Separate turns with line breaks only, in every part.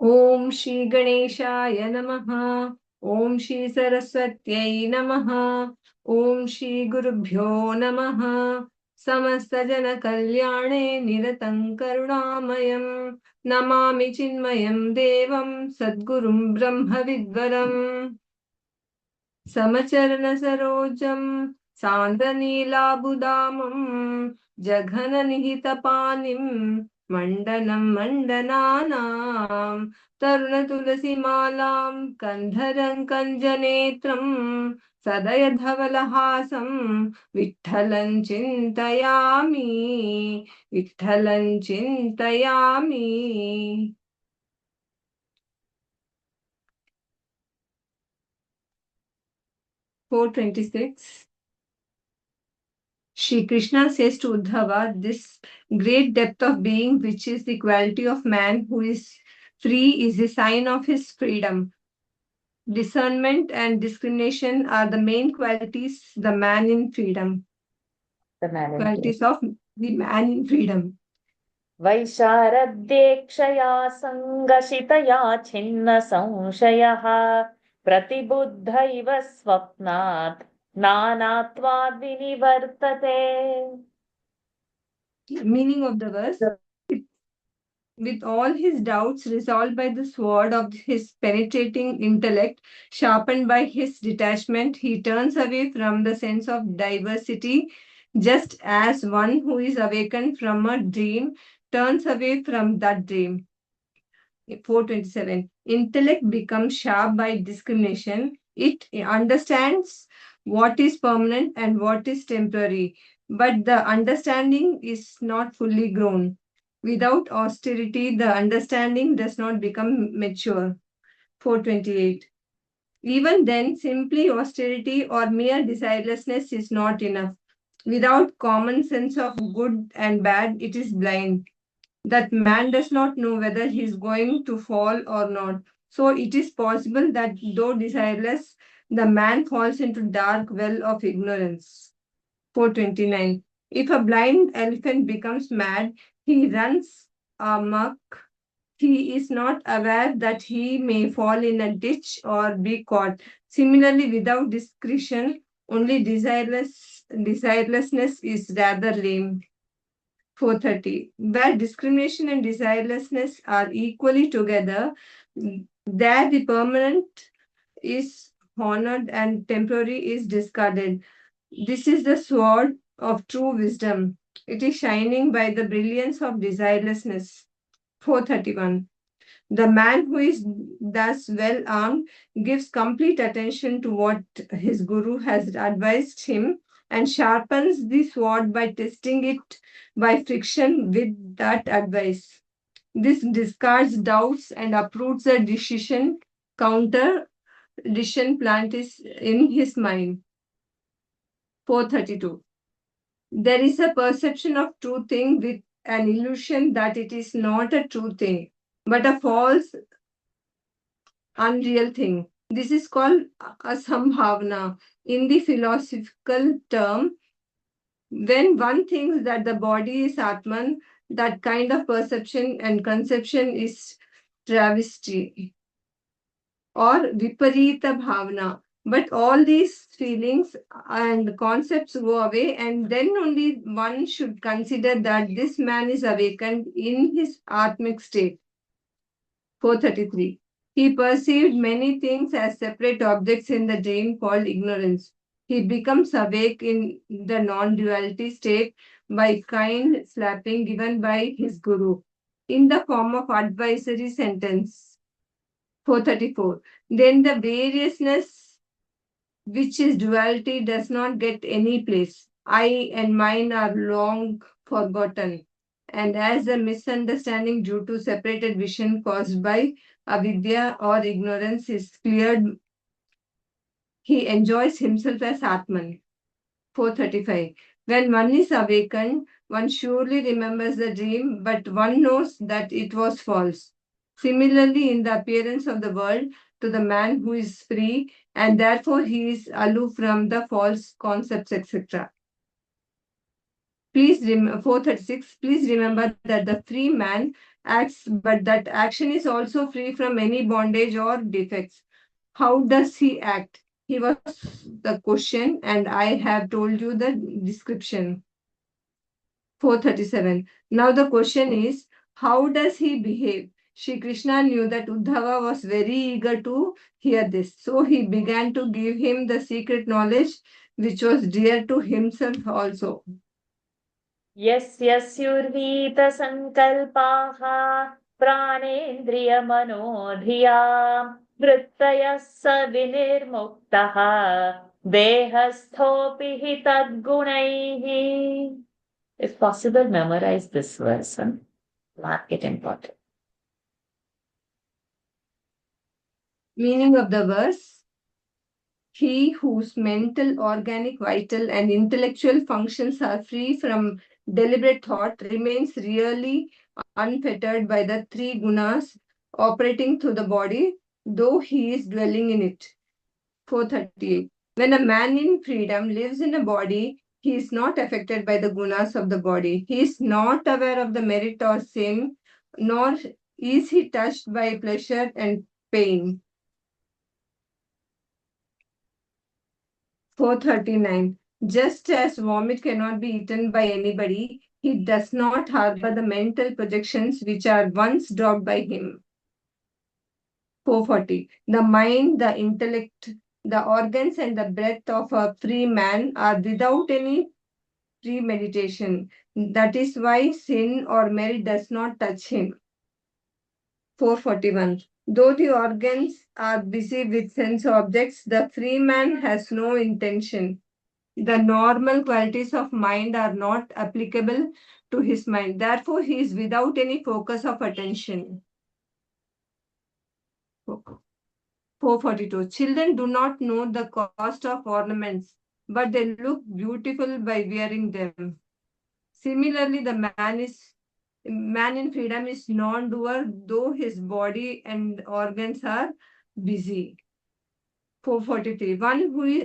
Om Shri Ganeshaya Namaha. Om Shri Saraswatyai Namaha. Om Shri Gurubhyo Namaha. Samasta Jana Kalyane Niratam Karunamayam. Namami Chinmayam Devam Sadgurum Brahma Vidvaram. समचरण सरोजम सान्द्रनीलाबुदामं जघननिहितपानिं मण्डनं मण्डनानां तरुणतुलसीमालां कन्धरं कञ्जनेत्रं सदयधवलहासं विठ्ठलं चिन्तयामि विठ्ठलं चिन्तयामि 426. Shri Krishna says to Uddhava, this great depth of being, which is the quality of man who is free, is a sign of his freedom. Discernment and discrimination are the main qualities the man in freedom. Qualities of the man in freedom.
वैशारद्येक्षया सङ्गशितया छिन्न संशयः प्रतिबुद्धैव स्वप्नात् नानात्वाद् विनिवर्तते.
Meaning of the verse: with all his doubts resolved by the sword of his penetrating intellect, sharpened by his detachment, he turns away from the sense of diversity, just as one who is awakened from a dream turns away from that dream. 427. Intellect becomes sharp by discrimination. It understands what is permanent and what is temporary, but the understanding is not fully grown. Without austerity, the understanding does not become mature. 428. Even then, simply austerity or mere desirelessness is not enough. Without common sense of good and bad, it is blind. That man does not know whether he is going to fall or not. So it is possible that though desireless, the man falls into dark well of ignorance. 429. If a blind elephant becomes mad, he runs amok. He is not aware that he may fall in a ditch or be caught. Similarly, without discretion, only desirelessness is rather lame. 430. Where discrimination and desirelessness are equally together, there the permanent is honored and temporary is discarded. This is the sword of true wisdom. It is shining by the brilliance of desirelessness. 431. The man who is thus well armed gives complete attention to what his guru has advised him and sharpens the sword by testing it by friction with that advice. This discards doubts and uproots the counter decision plant is in his mind. 432. There is a perception of true thing with an illusion that it is not a true thing, but a false, unreal thing. This is called asambhavana. In the philosophical term, when one thinks that the body is Atman, that kind of perception and conception is travesty or viparita bhavana. But all these feelings and concepts go away, and then only one should consider that this man is awakened in his Atmic state. 433. He perceived many things as separate objects in the dream called ignorance. He becomes awake in the non-duality state by kind slapping given by his guru in the form of advisory sentence. 434. Then the variousness, which is duality, does not get any place. I and mine are long forgotten. And as a misunderstanding due to separated vision caused by avidya or ignorance is cleared, he enjoys himself as Atman. 435. When one is awakened, one surely remembers the dream, but one knows that it was false. Similarly, in the appearance of the world to the man who is free, and therefore he is aloof from the false concepts, etc. Please 436. Please remember that the free man acts, but that action is also free from any bondage or defects. How does he act? He was the question, and I have told you the description. 437. Now the question is, how does he behave? Shri Krishna knew that Uddhava was very eager to hear this. So he began to give him the secret knowledge which was dear to himself also.
यस्यस्युर्वीतसङ्कल्पाः प्राणेन्द्रियमनोधिया वृत्तयः स विनिर्मुक्तः देहस्थोऽपि हि तद्गुणैः. If possible, memorize this verse and mark it important.
Meaning of the verse: he whose mental, organic, vital, and intellectual functions are free from deliberate thought remains really unfettered by the three gunas operating through the body, though he is dwelling in it. 438. When a man in freedom lives in a body, he is not affected by the gunas of the body. He is not aware of the merit or sin, nor is he touched by pleasure and pain. 439. Just as vomit cannot be eaten by anybody, he does not harbor the mental projections which are once dropped by him. 440. The mind, the intellect, the organs, and the breath of a free man are without any premeditation. That is why sin or merit does not touch him. 441. Though the organs are busy with sense objects, the free man has no intention. The normal qualities of mind are not applicable to his mind. Therefore, he is without any focus of attention. 442. Children do not know the cost of ornaments, but they look beautiful by wearing them. Similarly, the man in freedom is non-doer, though his body and organs are busy. 443.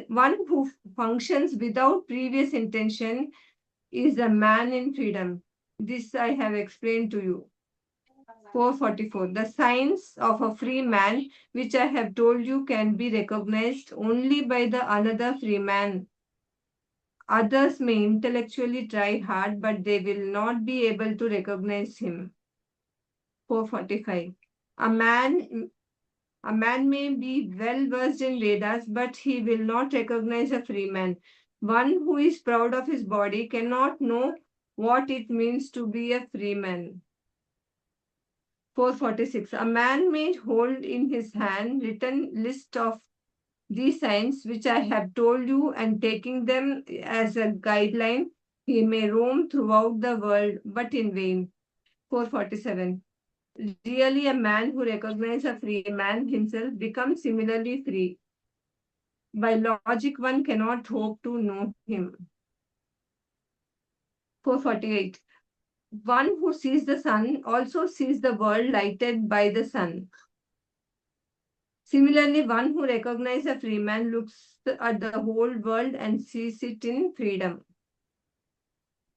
One who functions without previous intention is a man in freedom. This I have explained to you. 444. The signs of a free man, which I have told you, can be recognized only by the another free man. Others may intellectually try hard, but they will not be able to recognize him. 445. A man may be well versed in Vedas, but he will not recognize a free man. One who is proud of his body cannot know what it means to be a free man. 446. A man may hold in his hand written list of these signs which I have told you, and taking them as a guideline, he may roam throughout the world, but in vain. 447. Really, a man who recognizes a free man himself becomes similarly free. By logic, one cannot hope to know him. 448. One who sees the sun also sees the world lighted by the sun. Similarly, one who recognizes a free man looks at the whole world and sees it in freedom.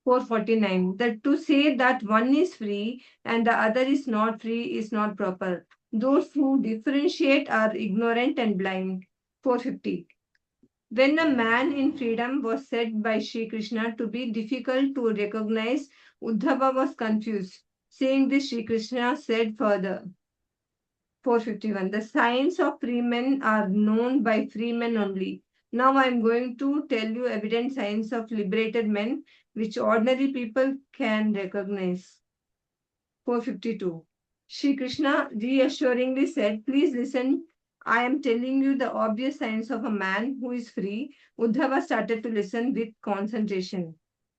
449. That to say that one is free and the other is not free is not proper. Those who differentiate are ignorant and blind. 450. When a man in freedom was said by Sri Krishna to be difficult to recognize, Uddhava was confused. Saying this, Sri Krishna said further. 451. The signs of free men are known by free men only. Now I am going to tell you evident signs of liberated men which ordinary people can recognize. 452. Shri Krishna reassuringly said, please listen. I am telling you the obvious signs of a man who is free. Uddhava started to listen with concentration.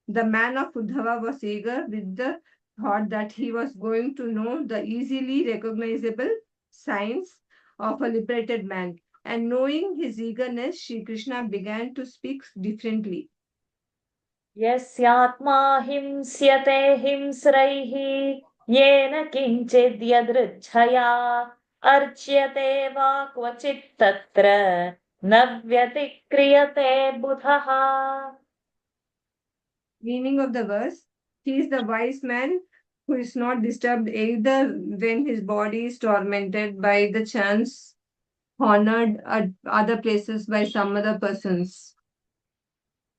The man of Uddhava was eager with the thought that he was going to know the easily recognizable signs of a liberated man. And knowing his eagerness, Shri Krishna began to speak differently.
यस्यात्मा हिंस्यते हिंस्रैः येन किञ्चिद् यदृच्छया अर्च्यते वा क्वचित् तत्र न व्यतिक्रियते बुधः.
Meaning of the verse: he is the wise man who is not disturbed either when his body is tormented by the chance, honored at other places by some other persons.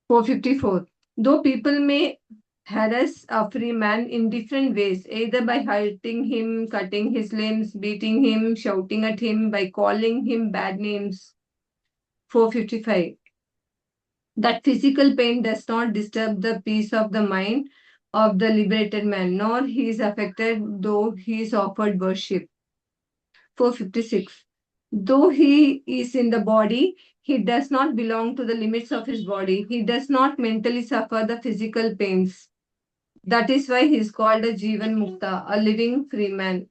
454. Though people may harass a free man in different ways, either by hurting him, cutting his limbs, beating him, shouting at him, by calling him bad names. 455. That physical pain does not disturb the peace of the mind of the liberated man, nor he is affected though he is offered worship. 456. Though he is in the body, he does not belong to the limits of his body. He does not mentally suffer the physical pains. That is why he is called a Jivan Mukta, a living free man.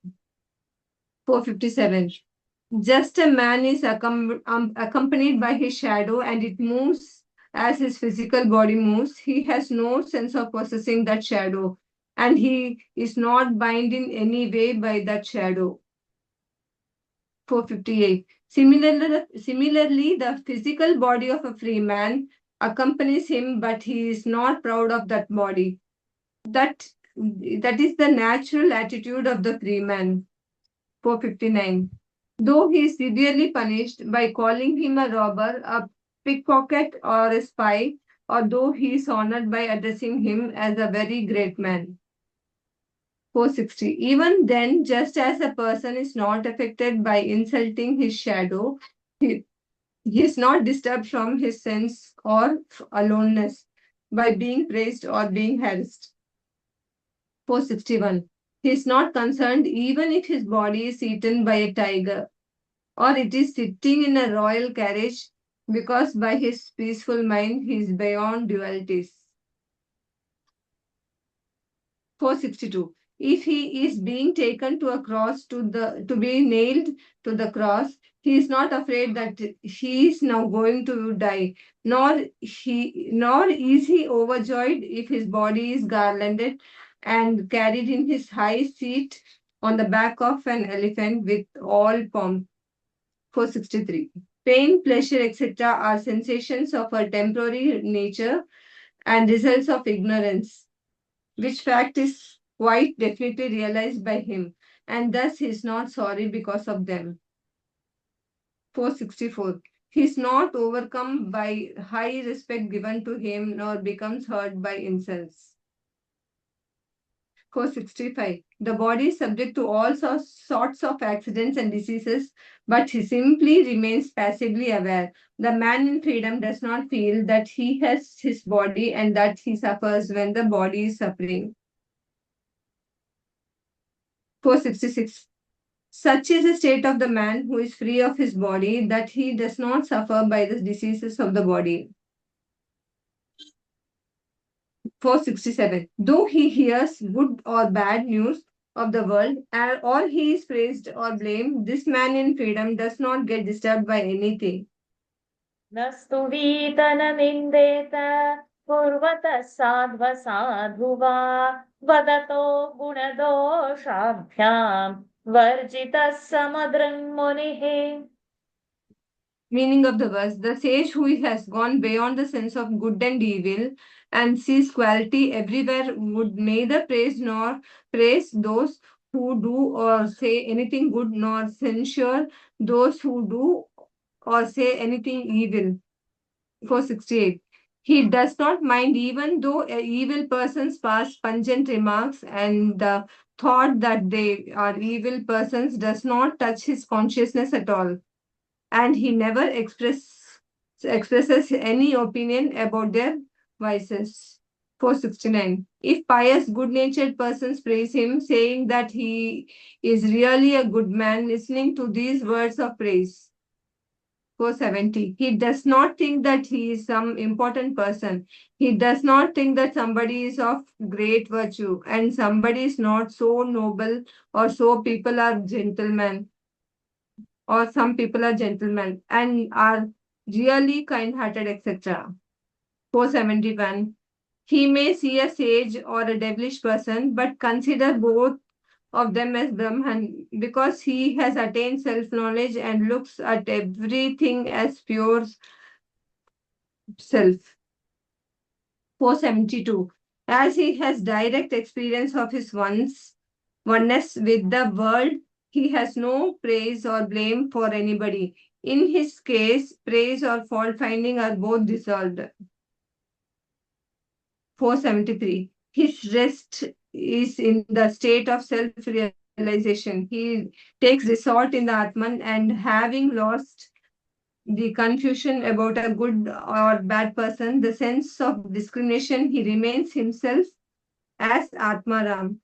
457. Just a man is accompanied by his shadow and it moves as his physical body moves. He has no sense of possessing that shadow and he is not bound in any way by that shadow. 458. Similarly, the physical body of a free man accompanies him, but he is not proud of that body. That is the natural attitude of the free man. 459. Though he is severely punished by calling him a robber, a pickpocket, or a spy, or though he is honored by addressing him as a very great man. 460. Even then, just as a person is not affected by insulting his shadow, he, he is not disturbed from his sense or aloneness by being praised or being harassed. 461. He is not concerned even if his body is eaten by a tiger or it is sitting in a royal carriage because by his peaceful mind he is beyond dualities. 462. If he is being taken to a cross to be nailed to the cross, he is not afraid that he is now going to die, nor is he overjoyed if his body is garlanded and carried in his high seat on the back of an elephant with all pomp. 463. Pain, pleasure, etc. are sensations of a temporary nature and results of ignorance, which fact is quite definitely realized by him, and thus he is not sorry because of them. 464. He is not overcome by high respect given to him, nor becomes hurt by insults. 465. The body is subject to all sorts of accidents and diseases, but he simply remains passively aware. The man in freedom does not feel that he has his body and that he suffers when the body is suffering. 466. Such is the state of the man who is free of his body that he does not suffer by the diseases of the body. 467. Though he hears good or bad news of the world, or he is praised or blamed, this man in freedom does not get disturbed by anything.
न स्तुवीत न निन्देत कुर्वतः साध्वसाधु वा वदतो गुणदोषाभ्याम् वर्जितः समदृङ्मुनिः.
Meaning of the verse: the sage who has gone beyond the sense of good and evil and sees quality everywhere would neither praise nor praise those who do or say anything good, nor censure those who do or say anything evil. 468. He does not mind even though evil persons pass pungent remarks, and the thought that they are evil persons does not touch his consciousness at all, and he never expresses any opinion about their vices. 469. If pious, good natured persons praise him, saying that he is really a good man, listening to these words of praise. 470. He does not think that he is some important person. He does not think that somebody is of great virtue and somebody is not so noble, or so people are gentlemen, or some people are gentlemen and are really kind hearted, etc. 471. He may see a sage or a devilish person, but consider both of them as Brahman because he has attained self knowledge and looks at everything as pure self. 472. As he has direct experience of his oneness with the world, he has no praise or blame for anybody. In his case, praise or fault finding are both dissolved. 473. His rest is in the state of self realization. He takes resort in the Atman, and having lost the confusion about a good or bad person, the sense of discrimination, he remains himself as Atmaram.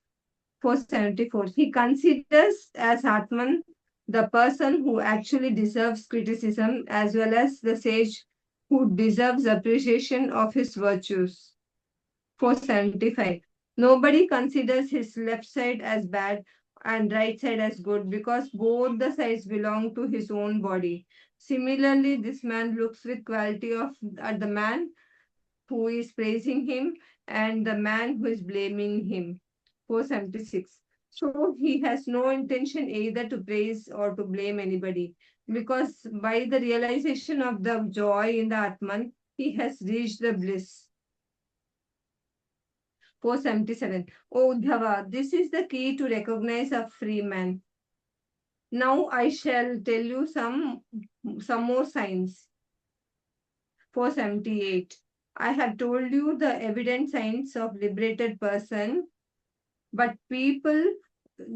474. He considers as Atman the person who actually deserves criticism as well as the sage who deserves appreciation of his virtues. 475. Nobody considers his left side as bad and right side as good because both the sides belong to his own body. Similarly, this man looks with quality of at the man who is praising him and the man who is blaming him. 476. So he has no intention either to praise or to blame anybody because by the realization of the joy in the Atman, he has reached the bliss. 477. Oh, Uddhava, this is the key to recognize a free man. Now I shall tell you some more signs. 478. I have told you the evident signs of liberated person, but people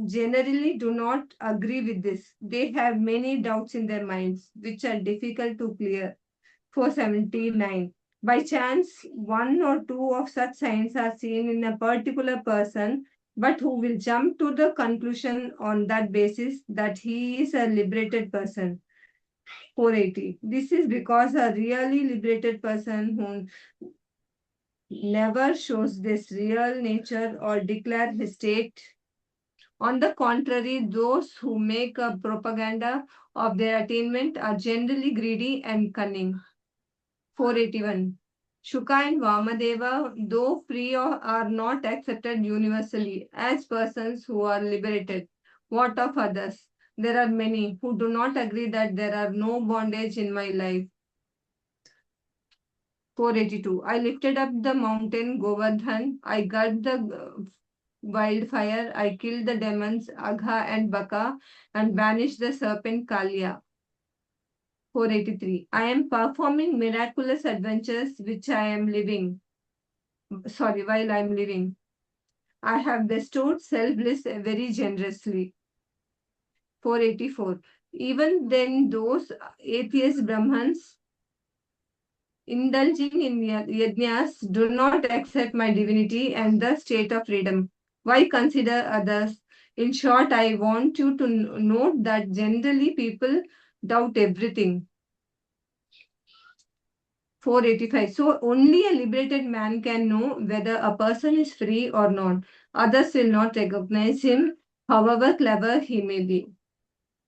generally do not agree with this. They have many doubts in their minds, which are difficult to clear. 479. By chance, one or two of such signs are seen in a particular person, but who will jump to the conclusion on that basis that he is a liberated person. 480. This is because a really liberated person who never shows this real nature or declare his state. On the contrary, those who make a propaganda of their attainment are generally greedy and cunning. 481. Shuka and Vamadeva, though free are not accepted universally as persons who are liberated. What of others? There are many who do not agree that there are no bondage in my life. 482. I lifted up the mountain Govardhan. I got the wildfire. I killed the demons Agha and Baka and banished the serpent Kalia. 483. I am performing miraculous adventures while I am living. I have bestowed self-bliss very generously. 484. Even then, those atheist Brahmans indulging in yajnas do not accept my divinity and the state of freedom. Why consider others? In short, I want you to note that generally people doubt everything. 485. So only a liberated man can know whether a person is free or not. Others will not recognize him, however clever he may be.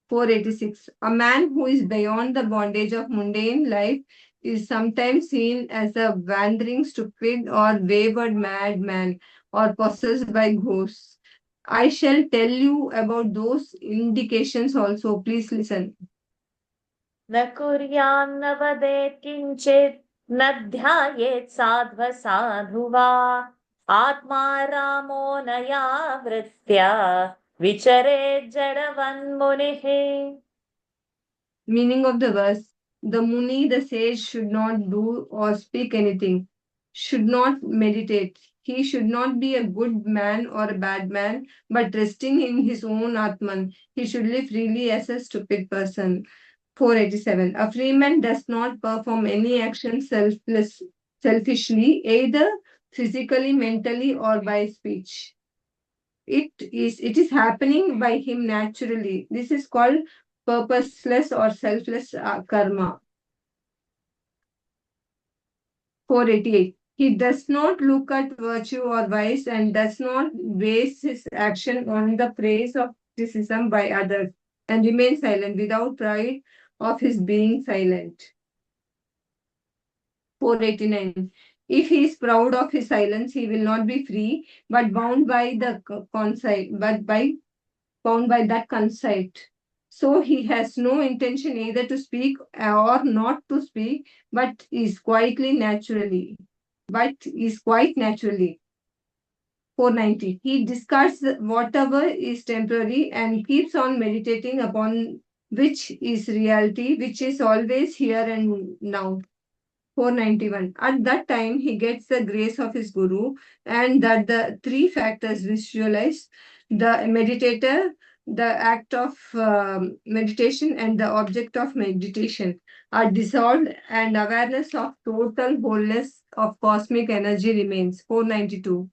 486. A man who is beyond the bondage of mundane life is sometimes seen as a wandering, stupid, or wayward madman or possessed by ghosts. I shall tell you about those indications also. Please listen.
न कुर्यान्न वदेत् किञ्चित् न ध्यायेत् साध्व वा आत्मा रामो न यावृत्या विचरेत् जडवन्मुनिः.
Meaning of the verse: the Muni, the sage, should not do or speak anything, should not meditate. He should not be a good man or a bad man, but resting in his own Atman. He should live freely as a stupid person. 487. A free man does not perform any action selfishly, either physically, mentally, or by speech. It is happening by him naturally. This is called purposeless or selfless karma. 488. He does not look at virtue or vice and does not base his action on the praise of criticism by others and remains silent without pride of his being silent. 489. If he is proud of his silence, he will not be free, but bound by the bound by that conceit. So he has no intention either to speak or not to speak, but is quite naturally. 490. He discards whatever is temporary and keeps on meditating upon which is reality, which is always here and now. 491. At that time, he gets the grace of his guru, and that the three factors visualized, the meditator, the act of meditation, and the object of meditation are dissolved, and awareness of total wholeness of cosmic energy remains. 492.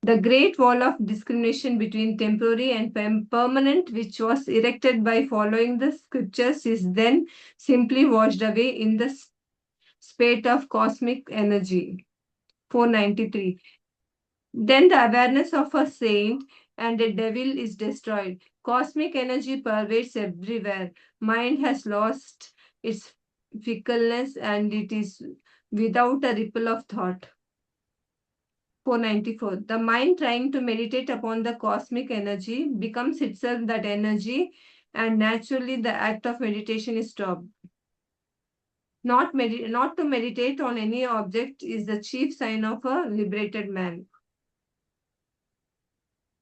The great wall of discrimination between temporary and permanent, which was erected by following the scriptures, is then simply washed away in the spate of cosmic energy. 493. Then the awareness of a saint and a devil is destroyed. Cosmic energy pervades everywhere. Mind has lost its fickleness and it is without a ripple of thought. 494. The mind trying to meditate upon the cosmic energy becomes itself that energy, and naturally the act of meditation is stopped. Not to meditate on any object is the chief sign of a liberated man.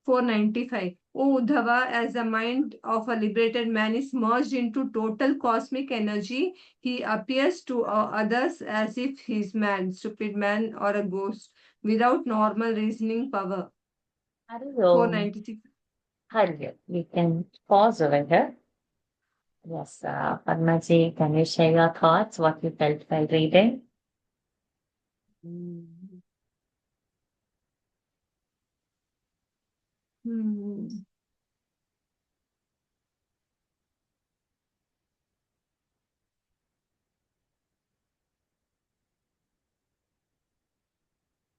495. O Uddhava, as the mind of a liberated man is merged into total cosmic energy, he appears to others as if he's man, stupid man, or a ghost, without normal reasoning power.
Hello.
496.
Hello. We can pause over here. Yes, Padmaji, can you share your thoughts, what you felt while reading?
Hmm.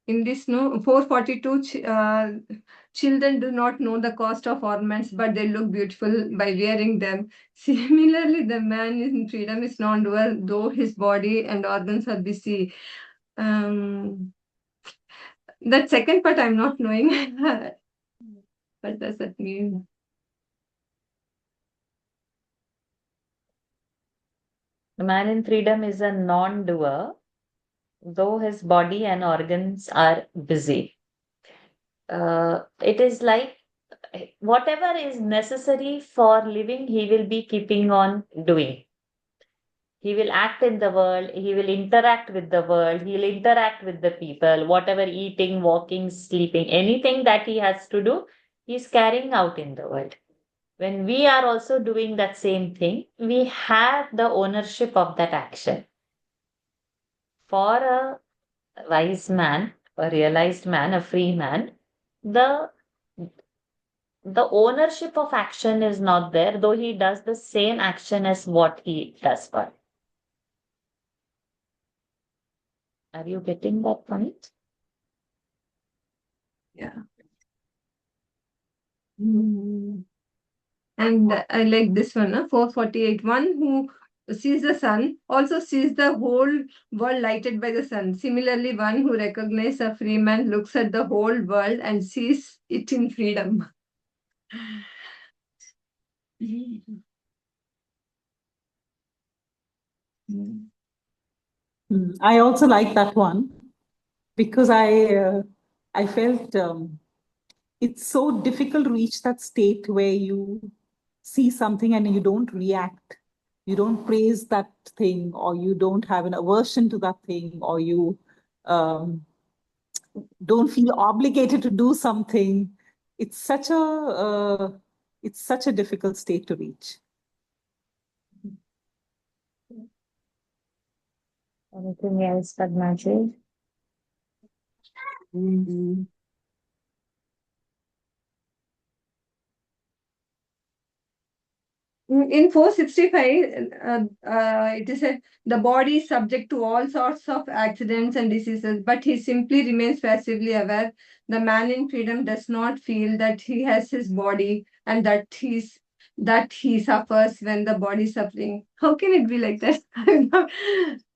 In this, no, 442, children do not know the cost of ornaments, but they look beautiful by wearing them. Similarly, the man in freedom is non-dual, though his body and organs are busy. That second part I'm not knowing. What does that mean?
The man in freedom is a non-doer, though his body and organs are busy. It is like whatever is necessary for living, he will be keeping on doing. He will act in the world, he will interact with the world, he will interact with the people, whatever eating, walking, sleeping, anything that he has to do, he's carrying out in the world. When we are also doing that same thing, we have the ownership of that action. For a wise man, a realized man, a free man, the the ownership of action is not there, though he does the same action as what he does for. Are you getting that point?
Yeah. And I like this one, 448. One who sees the sun also sees the whole world lighted by the sun. Similarly, one who recognizes a free man looks at the whole world and sees it in freedom.
I also like that one because I felt it's so difficult to reach that state where you see something and you don't react, you don't praise that thing, or you don't have an aversion to that thing, or you um, don't feel obligated to do something. It's such a it's such a difficult state to reach.
Anything else, Padmaji?
In 465, it is said the body is subject to all sorts of accidents and diseases, but he simply remains passively aware. The man in freedom does not feel that he has his body and that he suffers when the body is suffering. How can it be like that?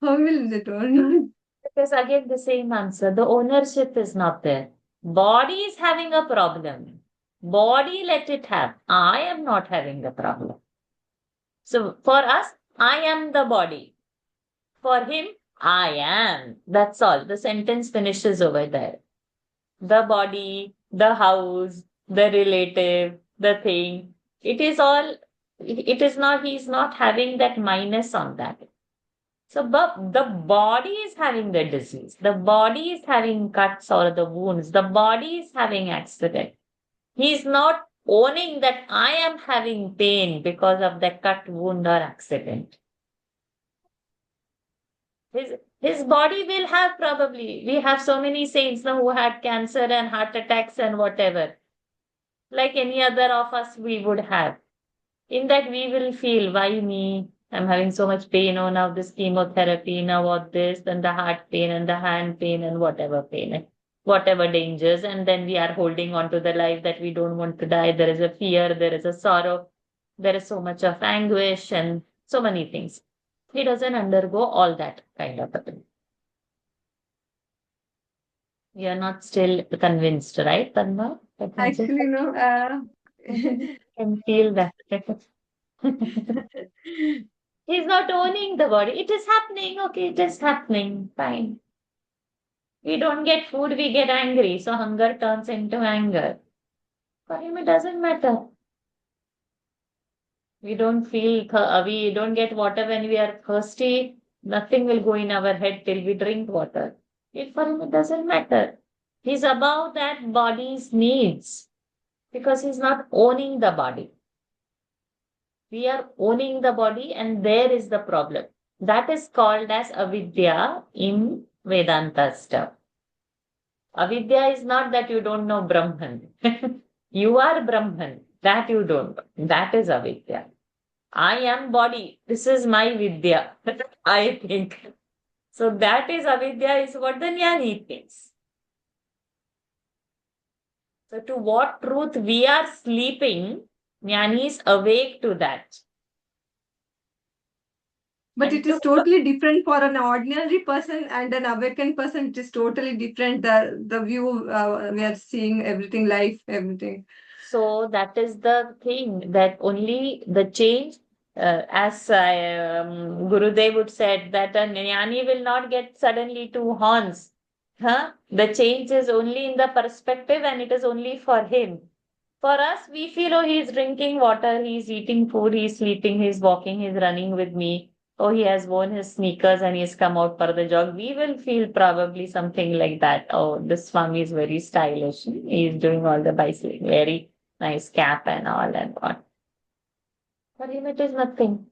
How will it work?
Because again, the same answer. The ownership is not there. Body is having a problem. Body, let it have. I am not having the problem. So for us, I am the body. For him, I am. That's all. The sentence finishes over there. The body, the house, the relative, the thing. It is all, it is not, he's not having that minus on that. So, but the body is having the disease. The body is having cuts or the wounds. The body is having accident. He is not owning that I am having pain because of the cut, wound, or accident. His body will have probably. We have so many saints now who had cancer and heart attacks and whatever. Like any other of us, we would have. In that, we will feel, why me? I'm having so much pain. Oh, now this chemotherapy, now what this, and the heart pain and the hand pain and whatever pain, whatever dangers. And then we are holding on to the life that we don't want to die. There is a fear, there is a sorrow, there is so much of anguish and so many things. He doesn't undergo all that kind of a thing. You're not still convinced, right, Padma?
Actually, no.
Can feel that. He's not owning the body. It is happening. Okay, it is happening. Fine. We don't get food, we get angry. So hunger turns into anger. For him, it doesn't matter. We don't feel, we don't get water when we are thirsty. Nothing will go in our head till we drink water. For him, it doesn't matter. He's about that body's needs because he's not owning the body. We are owning the body, and there is the problem. That is called as avidya in Vedanta stuff. Avidya is not that you don't know Brahman. You are Brahman. That you don't know. That is avidya. I am body. This is my vidya. I think. So that is avidya, is what the jnani thinks. So to what truth we are sleeping, jnani is awake to that.
But it is totally different for an ordinary person and an awakened person. It is totally different. The view we are seeing everything, life, everything.
So that is the thing, that only the change, as Gurudev would said, that a jnani will not get suddenly two horns. Huh? The change is only in the perspective, and it is only for him. For us, we feel, oh, he's drinking water, he's eating food, he's sleeping, he's walking, he's running with me. Oh, he has worn his sneakers and he's come out for the jog. We will feel probably something like that. Oh, this Swami is very stylish. He's doing all the bicycling, very nice cap and all and what. For him, it is nothing.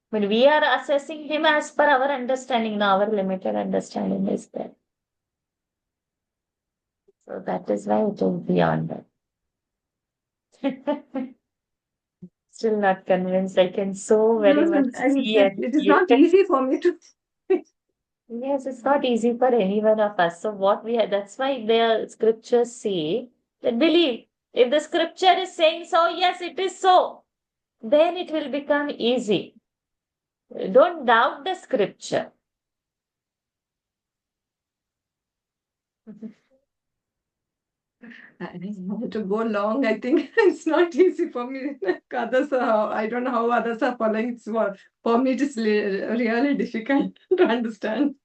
But we are assessing him as per our understanding. Now, our limited understanding is there. So that is why it is beyond that. Still not convinced. I can so very
No,
much see and
it is
feel.
not easy for me to.
Yes, it's not easy for any one of us. So what we have, that's why the scriptures say that believe. If the scripture is saying so, yes, it is so. Then it will become easy. Don't doubt the scripture.
I have to go long. I think it's not easy for me. Others are, I don't know how others are following. It's for me, it is really difficult to understand.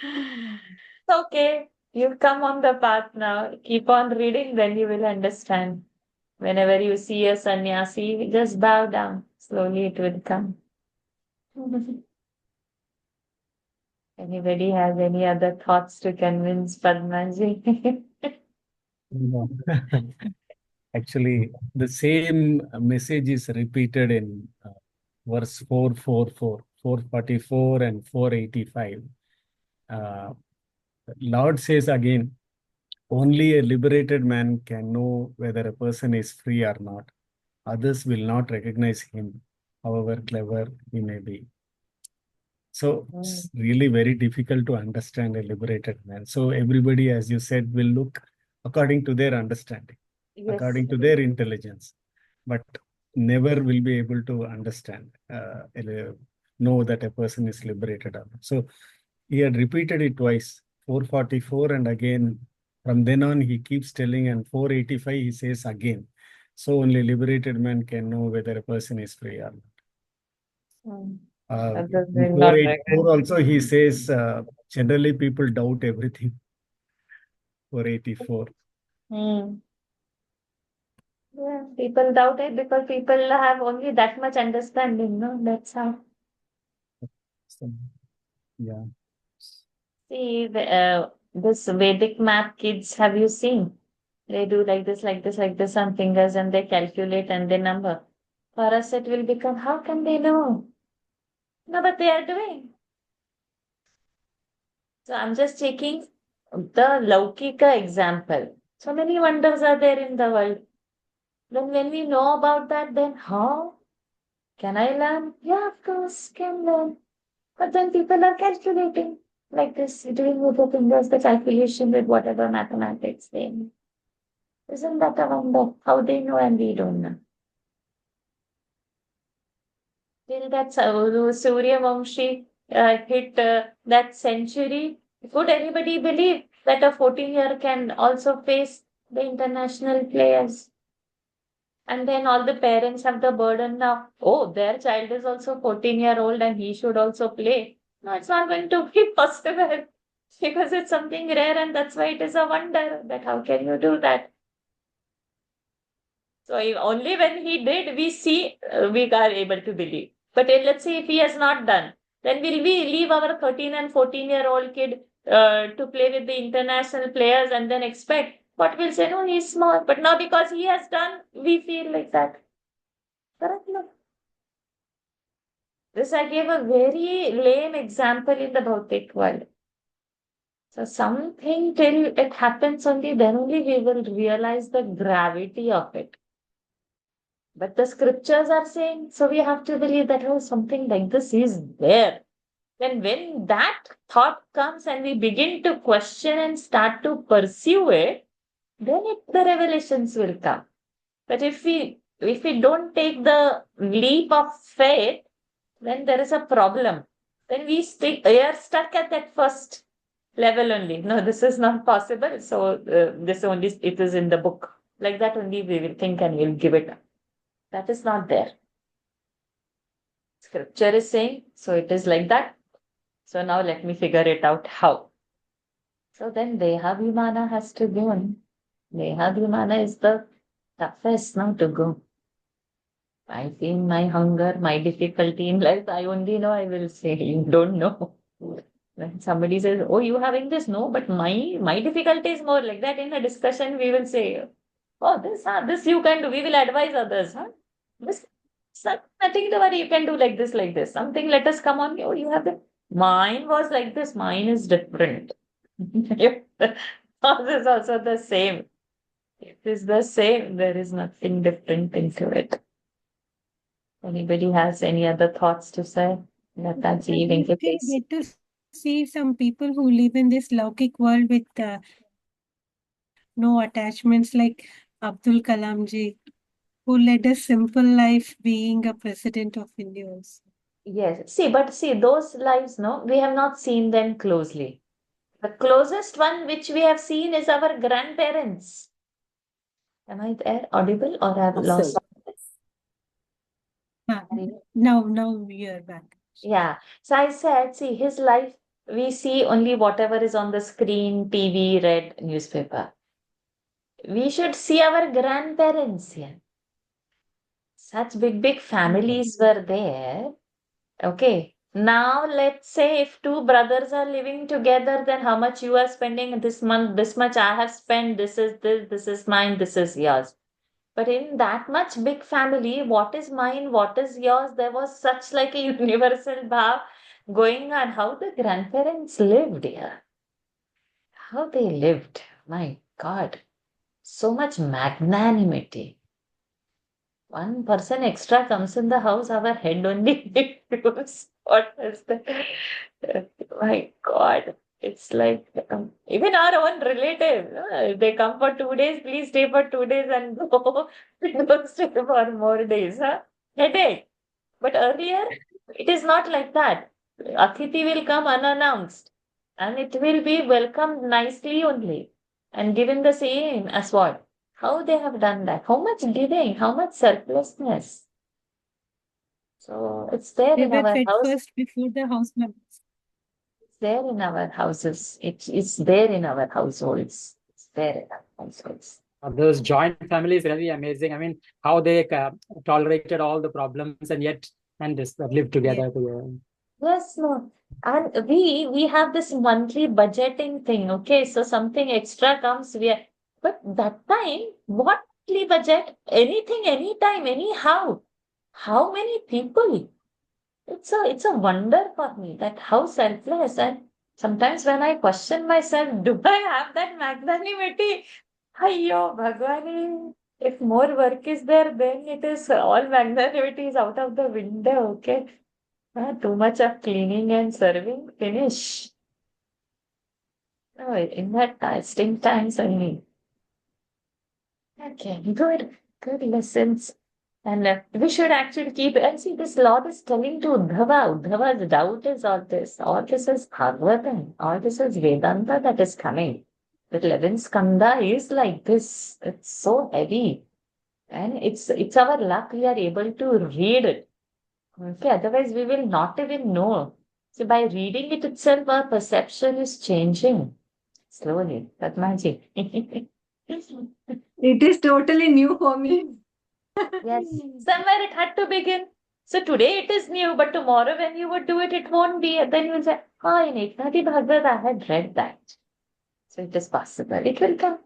It's okay. You've come on the path now. Keep on reading, then you will understand. Whenever you see a sannyasi, just bow down. Slowly it will come. Anybody has any other thoughts to convince Padmaji?
No. Actually, the same message is repeated in verse 444, 444 and 485. Lord says again, only a liberated man can know whether a person is free or not. Others will not recognize him, however clever he may be. So it's really very difficult to understand a liberated man. So everybody, as you said, will look according to their understanding,
Yes.
according to their intelligence, but never will be able to understand, know that a person is liberated or not. So he had repeated it twice, 444, and again from then on he keeps telling, and 485 he says again. So only liberated man can know whether a person is free or not.
Others will
In
not
484 also he says, generally people doubt everything. 484.
Hmm. Yeah, people doubt it because people have only that much understanding, no? That's how.
So, yeah.
See, this Vedic math kids, have you seen? They do like this, like this, like this on fingers and they calculate and they number. For us, it will become, how can they know? No, but they are doing. So I'm just taking the Laukika example. So many wonders are there in the world. Then when we know about that, then how? Can I learn? Yeah, of course, can learn. But then people are calculating like this, doing with the fingers, the calculation with whatever mathematics they know. Isn't that a wonder? How they know and we don't know. Till that Surya Vamshi hit that century, would anybody believe that a 14-year can also face the international players? And then all the parents have the burden now. Oh, their child is also 14-year-old and he should also play. No, it's not going to be possible because it's something rare and that's why it is a wonder that how can you do that? So only when he did, we see, we are able to believe. But let's say if he has not done, then will we leave our 13 and 14-year-old kid to play with the international players and then expect? What we'll say, no, he's small. But now because he has done, we feel like that. Correct? No. This I gave a very lame example in the Bhautik world. So something till it happens only, then only we will realize the gravity of it. But the scriptures are saying, so we have to believe that oh, something like this is there. Then when that thought comes and we begin to question and start to pursue it, then the revelations will come. But if we don't take the leap of faith, then there is a problem. Then we are stuck at that first level only. No, this is not possible. So this only it is in the book. Like that only we will think and we'll give it up. That is not there. Scripture is saying, so it is like that. So now let me figure it out how. So then Dehabhimana has to go on. Dehabhimana is the toughest now to go. I feel my hunger, my difficulty in life, I only know I will say, you don't know. When somebody says, oh, you having this? No, but my difficulty is more like that. In a discussion, we will say, oh, this you can do. We will advise others. Huh? This nothing to worry. You can do like this. Something let us come on. Oh, you have the mine was like this. Mine is different. Yours is also the same. It is the same. There is nothing different into it. Anybody has any other thoughts to say? Lataji,
You still
Venkatesh.
get to see some people who live in this Laukik world with no attachments, like Abdul Kalam ji, who led a simple life being a president of India also.
Yes. See, those lives, no, we have not seen them closely. The closest one which we have seen is our grandparents. Am I there audible or have lost?
Now we are back.
Yeah. So I said, see, his life, we see only whatever is on the screen, TV, read, newspaper. We should see our grandparents here. Such big families were there. Okay. Now let's say if two brothers are living together, then how much you are spending this month, this much I have spent, this is mine, this is yours. But in that much big family, what is mine, what is yours, there was such like a universal bhav going on. How the grandparents lived here. How they lived. My God. So much magnanimity. One person extra comes in the house, our head only goes. What is that? My God. It's like even our own relative. They come for 2 days, please stay for 2 days and go. Don't stay for more days. Huh? Headache. But earlier, it is not like that. Athithi will come unannounced and it will be welcomed nicely only and given the same as what? How they have done that? How much giving? How much selflessness? So it's there
They
in
were
our
fed
house.
first before the house members.
It's there in our houses. It's there in our households. It's there. households.
Those joint families really amazing. I mean, how they tolerated all the problems and yet live together.
Yes, no. And we have this monthly budgeting thing. Okay, so something extra comes, but that time, what monthly budget? Anything, anytime, anyhow. How many people? It's a wonder for me that how selfless. And sometimes when I question myself, do I have that magnanimity? Ayyo, Bhagwani, if more work is there, then it is all magnanimity is out of the window. Okay. Too much of cleaning and serving, finish. Oh, in that testing times only. Okay, good lessons. And we should actually keep, and see, this Lord is telling to Uddhava. Uddhava's doubt is all this. All this is Bhagavatam. All this is Vedanta that is coming. The 11th skanda is like this. It's so heavy. And it's our luck we are able to read it. Okay, otherwise we will not even know. So by reading it itself, our perception is changing slowly. Padmaji.
It is totally new for me.
Yes, somewhere it had to begin. So today it is new, but tomorrow when you would do it, it won't be. And then you'll say, oh, in Eknathi Bhagavad, I had read that. So it is possible. It will come.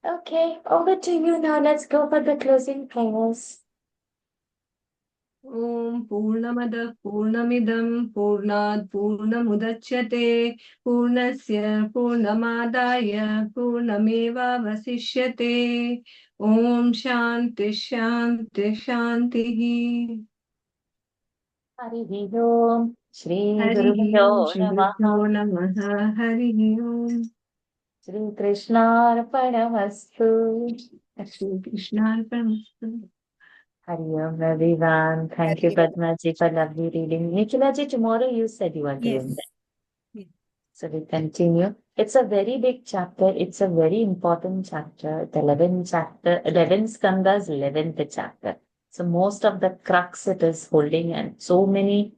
Okay, over to you now. Let's go for the closing prayers.
ॐ पूर्णमदः पूर्णमिदं पूर्णात् पूर्णमुदच्यते पूर्णस्य पूर्णमादाय पूर्णमेवावशिष्यते ॐ शान्ति शान्ति शान्तिः
Harihi Om. Shri
हरिः
Gurubhyo
ॐ श्रीगुरुभ्यो
Namaha.
नमः हरिः ॐ
Shri Krishnarpanamastu.
श्रीकृष्णार्पणमस्तु
Hari Om, everyone. Thank you,
Hari Om.
Padmaji, for lovely reading. Nikhilji, tomorrow you said you want to
Yes.
read that.
Yeah.
So we continue. It's a very big chapter. It's a very important chapter. The 11th chapter, 11 skandha's 11th chapter. So most of the crux it is holding, and so many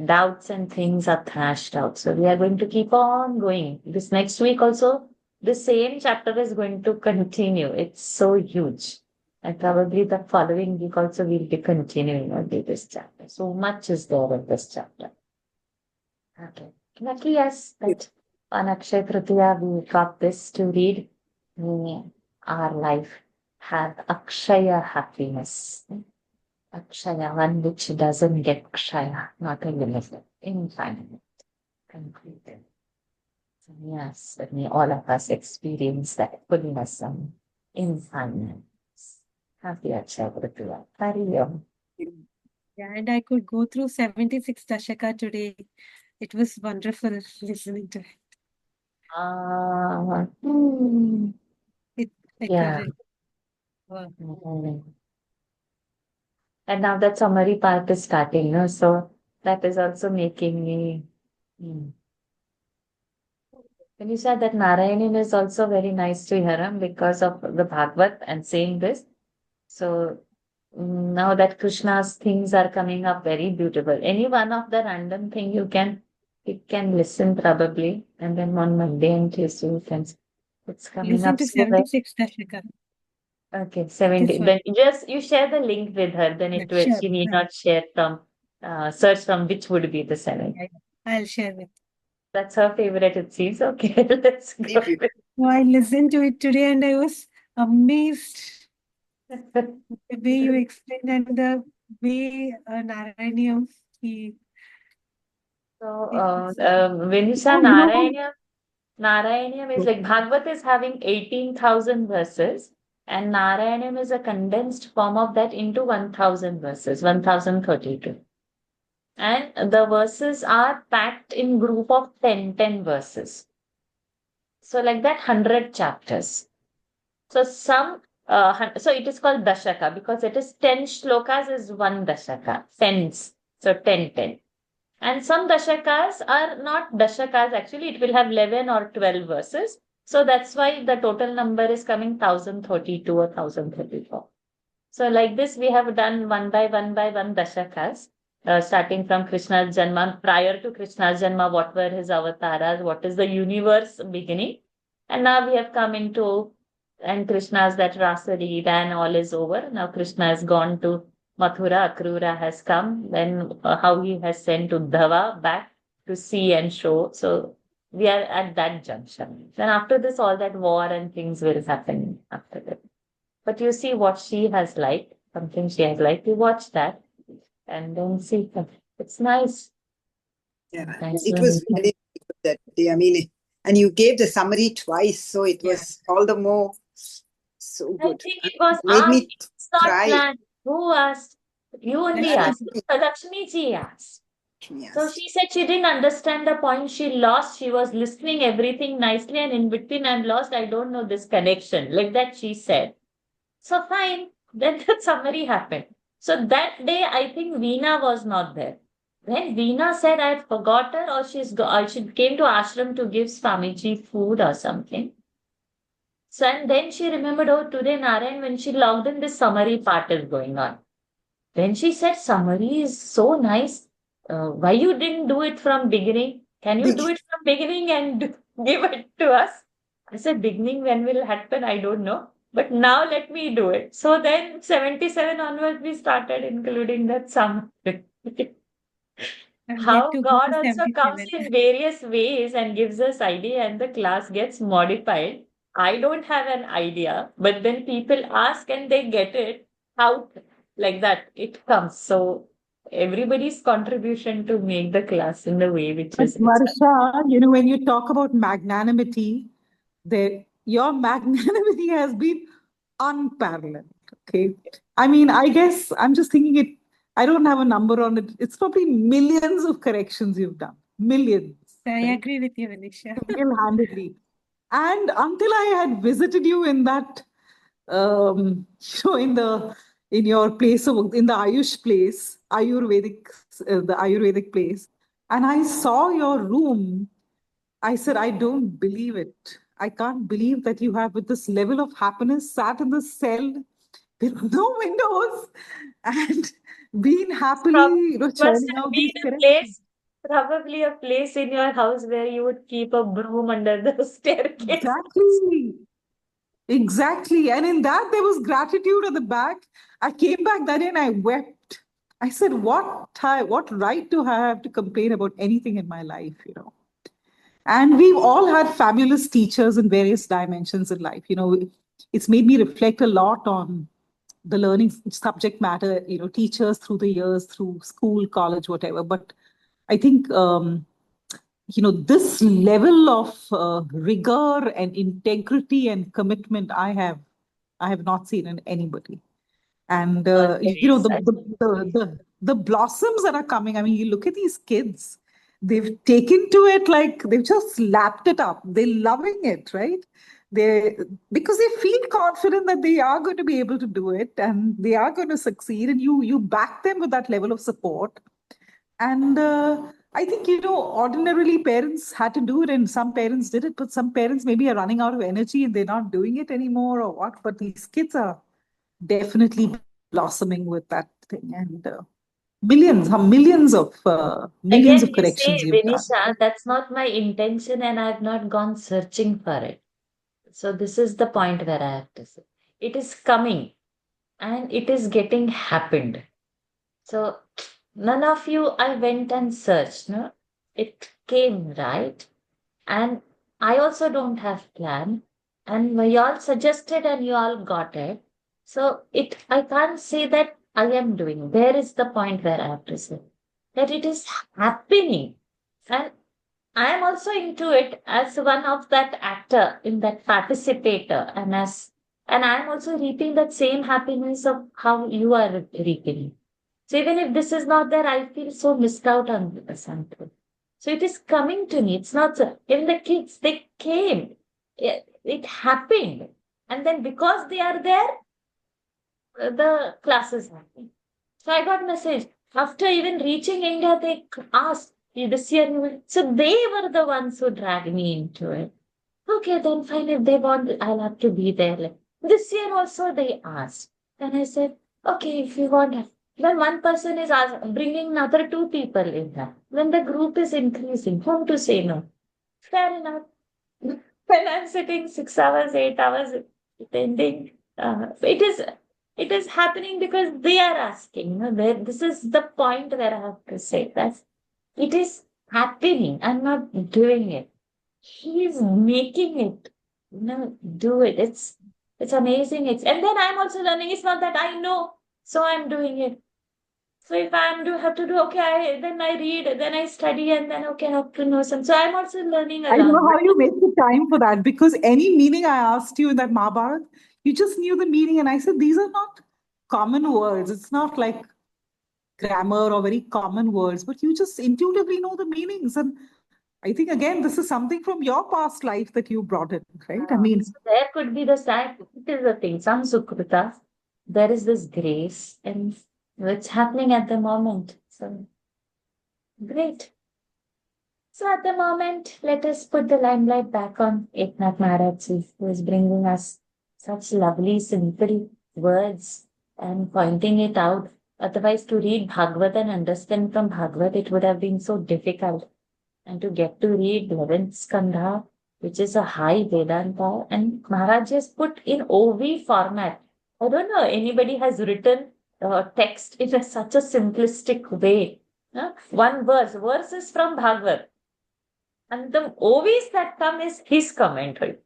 doubts and things are thrashed out. So we are going to keep on going. This next week also, the same chapter is going to continue. It's so huge. And probably the following week also we'll be continuing only this chapter. So much is there in this chapter. Okay. Luckily, yes, that on Akshay Tritiya we got this to read. May our life have Akshaya happiness. Akshaya, one which doesn't get Kshaya, not a limit, infinite, complete. So yes, may all of us experience that fullness and infinite. Happy Akshay Tritiya. Hari Om.
Yeah, and I could go through 76 Dashaka today. It was wonderful listening to it. I
Yeah.
couldn't. Wow.
And now that summary part is starting, no? So that is also making me. When you said that Narayanan is also very nice to hear because of the Bhagavad and saying this. So now that Krishna's things are coming up very beautiful. Any one of the random thing you can listen probably, and then on Monday and Tuesday you can. It's coming
Listen
up
to
so well.
76 Dashaka.
Okay, 70.
one.
Then just you share the link with her. Then it
Yeah,
will.
sure.
She need
Yeah.
not share from search from which would be the 7.
Yeah, I'll share with.
That's her favorite. It seems okay. Let's go.
So I listened to it today and I was amazed the way you explained and the way Narayaniam he.
So when you say
Oh, no.
Narayaniam is like Bhagavad is having 18,000 verses, and Narayanam is a condensed form of that into 1,000 verses, 1,032. And the verses are packed in group of 10 verses. So like that 100 chapters. So so it is called Dashaka because it is 10 shlokas is one Dashaka, tens. So 10. And some dashakas are not dashakas, actually, it will have 11 or 12 verses. So that's why the total number is coming 1,032 or 1,034. So like this, we have done one by one dashakas, starting from Krishna's Janma. Prior to Krishna's Janma, what were his avatars, what is the universe beginning. And now we have come into, and Krishna's that Rasari, then all is over. Now Krishna has gone to Mathura, Akrura has come, then how he has sent Uddhava back to see and show. So we are at that junction. Then after this, all that war and things will happen after that. But you see what she has liked, something she has liked, you watch that and then see. It's nice.
Yeah,
Nice
it
one.
was very good that day. I mean, and you gave the summary twice, so it was all the more so
I
good.
think it was
Made me
asked. It's not
cry.
planned. Who asked? You only asked. Lakshmi ji asked. So
Yes.
she said she didn't understand the point. She lost. She was listening everything nicely, and in between, I'm lost. I don't know this connection. Like that, she said. So fine. Then the summary happened. So that day, I think Veena was not there. When Veena said I forgot her, or she came to ashram to give Swamiji food or something. So and then she remembered, oh, today Narayan, when she logged in, this summary part is going on. Then she said, summary is so nice. Why you didn't do it from beginning? Can you do it from beginning and give it to us? I said, beginning when will happen? I don't know. But now let me do it. So then 77 onwards, we started including that summary.
I've
How
yet to go
God
to
also comes
77.
in various ways and gives us idea and the class gets modified. I don't have an idea, but then people ask and they get it. How like that it comes. So everybody's contribution to make the class in the way which
But
is
Varsha, when you talk about magnanimity, your magnanimity has been unparalleled. Okay. I mean, I guess I'm just thinking I don't have a number on it. It's probably millions of corrections you've done. Millions.
I
Right?
agree with you, Vinisha.
Single-handedly. And until I had visited you in that, in your place in the Ayush place, the Ayurvedic place, and I saw your room, I said, I don't believe it. I can't believe that you have, with this level of happiness, sat in the cell with no windows and been happily,
prob- must
churning
have
out these
been a
corrections.
place, probably a place in your house where you would keep a broom under the staircase.
Exactly. Exactly. And in that, there was gratitude at the back. I came back that day and I wept. I said, what right do I have to complain about anything in my life? And we've all had fabulous teachers in various dimensions in life. It's made me reflect a lot on the learning subject matter, teachers through the years, through school, college, whatever. But I think, this level of rigor and integrity and commitment I have not seen in anybody. And
Always.
the blossoms that are coming. I mean, you look at these kids; they've taken to it like they've just lapped it up. They're loving it, right? They Because they feel confident that they are going to be able to do it and they are going to succeed. And you back them with that level of support. And I think, ordinarily parents had to do it and some parents did it, but some parents maybe are running out of energy and they're not doing it anymore or what. But these kids are definitely blossoming with that thing. And millions
Again,
of
you say,
corrections you've done.
Vinisha, that's not my intention, and I've not gone searching for it. So, this is the point where I have to say it is coming and it is getting happened. So, none of you, I went and searched, no? It came, right? And I also don't have plan. And you all suggested and you all got it. So I can't say that I am doing. There is the point where I have to say that it is happening. And I am also into it as one of that actor in that participator and I am also reaping that same happiness of how you are reaping. So even if this is not there, I feel so missed out on something. So it is coming to me. It's not so. Even the kids, they came. It happened. And then because they are there, the classes happening. So I got message. After even reaching India, they asked, this year you will. So they were the ones who dragged me into it. Okay, then fine. If they want, I'll have to be there. Like, this year also they asked. Then I said, okay, if you want. When one person is bringing another two people in that, when the group is increasing, whom to say no? Fair enough. when I'm sitting 6 hours, 8 hours attending, it is happening because they are asking. This is the point where I have to say that it is happening. I'm not doing it. He is making it. Do it. It's amazing. And then I'm also learning. It's not that I know, so I'm doing it. So if have to do, okay, then I read, then I study, and then okay, I have to know some. So I'm also learning
I don't know
along.
how you make the time for that, because any meaning I asked you in that Mahabharat, you just knew the meaning. And I said, these are not common words. It's not like grammar or very common words, but you just intuitively know the meanings. And I think, again, this is something from your past life that you brought in, right? I mean,
So there could be it is the thing, some Sukrita, there is this grace, and it's happening at the moment. So great. So at the moment, let us put the limelight back on Eknath Maharaj Ji, who is bringing us such lovely, simple words and pointing it out. Otherwise, to read Bhagavad and understand from Bhagavad, it would have been so difficult. And to get to read 11th Skandha, which is a high Vedanta, and Maharaj has put in OV format. I don't know, anybody has written text in such a simplistic way. One verse is from Bhagavad. And the Ovis that come is his commentary.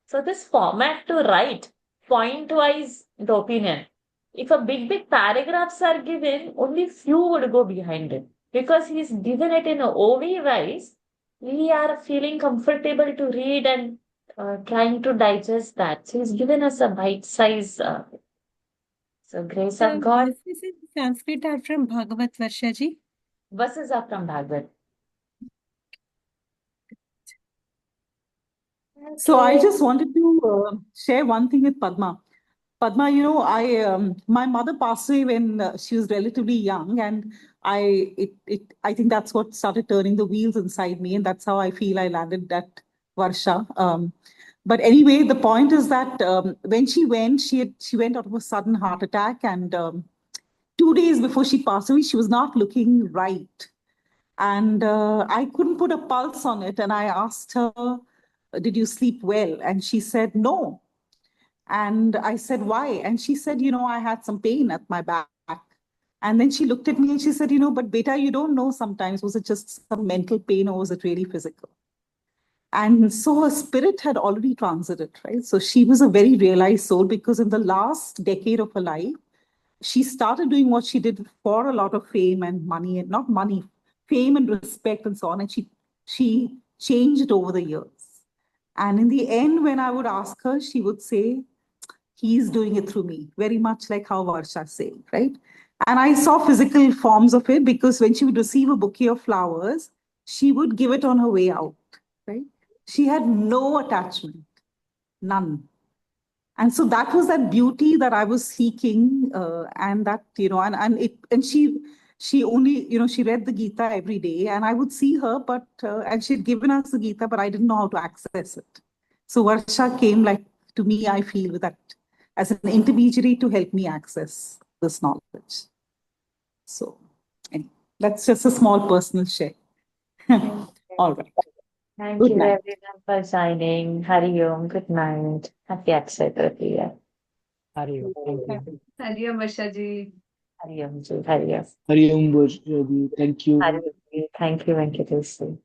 So this format to write point-wise the opinion. If a big paragraphs are given, only few would go behind it. Because he's given it in a OV wise, we are feeling comfortable to read and trying to digest that. So he's given us a bite size. So grace of God.
Verses in Sanskrit are from Bhagavat, Varshaji.
Verses are from Bhagavad.
so I
Okay.
just wanted to share one thing with Padma. Padma, my mother passed away when she was relatively young, and I think that's what started turning the wheels inside me, and that's how I feel I landed at Varsha. But anyway, the point is that when she went out of a sudden heart attack, and 2 days before she passed away, she was not looking right, and I couldn't put a pulse on it, and I asked her, "Did you sleep well?" And she said, "No." And I said, "Why?" And she said, "I had some pain at my back." And then she looked at me and she said, "But beta, you don't know sometimes, was it just some mental pain or was it really physical?" And so her spirit had already transited, right? So she was a very realized soul, because in the last decade of her life, she started doing what she did for a lot of fame and money, and not money, fame and respect and so on. And she changed over the years. And in the end, when I would ask her, she would say, "He's doing it through me," very much like how Varsha's saying, right? And I saw physical forms of it, because when she would receive a bouquet of flowers, she would give it on her way out, right? She had no attachment, none. And so that was that beauty that I was seeking, and that, and she only, she read the Gita every day, and I would see her, but and she'd given us the Gita, but I didn't know how to access it. So Varsha came, like, to me, I feel, with that as an intermediary to help me access this knowledge. So anyway, that's just a small personal share. All right.
Thank
Good
you
night.
everyone for joining. Hari Om. Good night. Happy Akshaya Tritiya.
Hari Om. Thank you.
Hariya Varshaji.
Hari Om ji. Hari Om.
Hari Om, Varshaji. Thank you.
Hari Om ji. Thank you, Venkatesh ji.